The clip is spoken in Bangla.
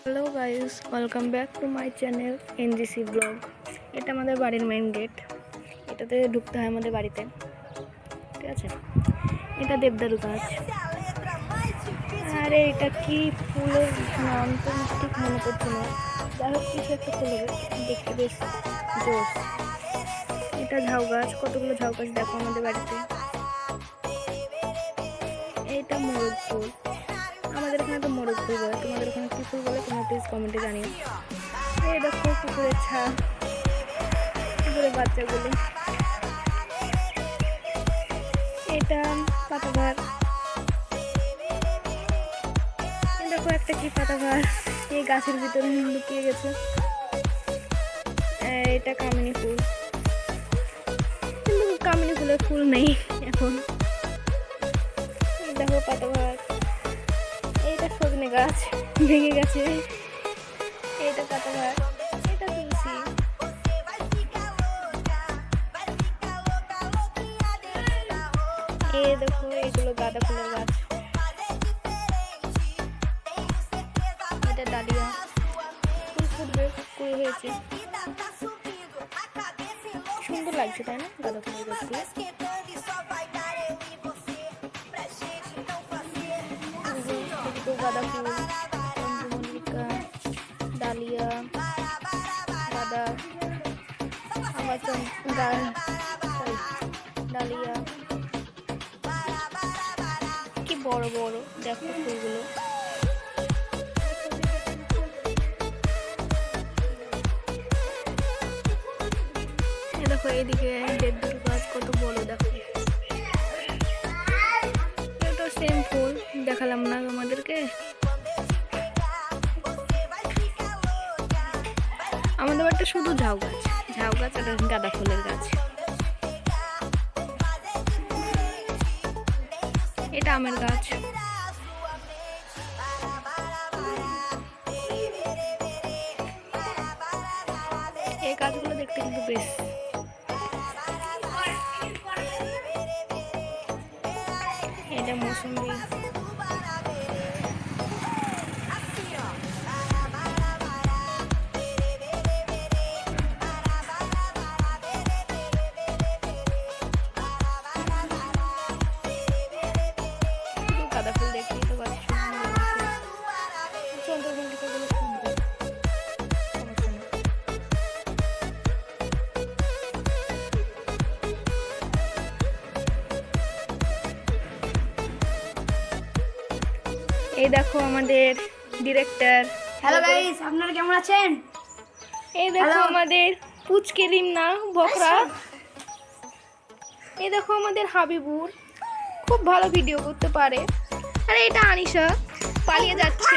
Hello guys, welcome back to my channel NGC blog. এটা আমাদের বাড়ির মেইন গেট। এটাতে ঢুকতে হয় আমাদের বাড়িতে, ঠিক আছে। এটা দেবদারু গাছ। আরে এটা কি ফুলের নাম তো ঠিক মনে পড়ছে না, যাই হোক কিছু একটা ফুল হবে, দেখতে বেশ জোস। এটা ঝাউ গাছ, কতগুলো ঝাউ গাছ দেখো আমাদের বাড়িতে। এইটা মোরগ ফুল, আমাদের এখানে তো মোরগ ফুল বলে, তোমাদের ওখানে কী ফুল বলে তোমরা প্লিজ কমেন্টে জানিও। এই দেখো কুকুরের ছা, কুকুরের বাচ্চাগুলো। এটা পাতাবাহার, দেখো একটা কি পাতাবাহার এই গাছের ভিতরে লুকিয়ে গেছে। এটা কামিনী ফুল, কিন্তু কামিনী ফুলের ফুল নেই এখন। দেখো পাতাবাহার। এইটা সজনে গাছ, ভেঙে গেছে। এটা পাতাবাহার, এটা তুলসী। এই দেখো এগুলো গাঁদা ফুলের গাছ। এটা ডালিয়া, ফুল ফুটবে, কুড়ি হয়েছে, সুন্দর লাগছে তাই না গাঁদা ফুলের গাছগুলো। গাঁদা ফুল, চন্দ্রমল্লিকা, ডালিয়া, গাঁদা, আবার ডালিয়া, কি বড় বড় দেখো ফুলগুলো। দেখো এইদিকে দেবদারু গাছ কত বড়, দেখো এটা সেম ফুল দেখালাম না আমাদেরকে। আমাদের বাড়িতে শুধু ঝাউ গাছ আর গাঁদা ফুলের গাছ। এটা আমের গাছ। এই গাছগুলো দেখতে কিন্তু বেশ, এটা মৌসুমী। গাঁদা ফুল দেখতেই তো পাচ্ছি, চন্দ্রমল্লিকা গুলো সুন্দর। এই দেখো আমাদের ডিরেক্টর। হ্যালো গাইস, আপনারা কেমন আছেন? এই দেখো আমাদের পুচকে রিমনা বকরা। এই দেখো আমাদের হাবিবুর, খুব ভালো ভিডিও করতে পারে। আরে এটা আনিশা পালিয়ে যাচ্ছে।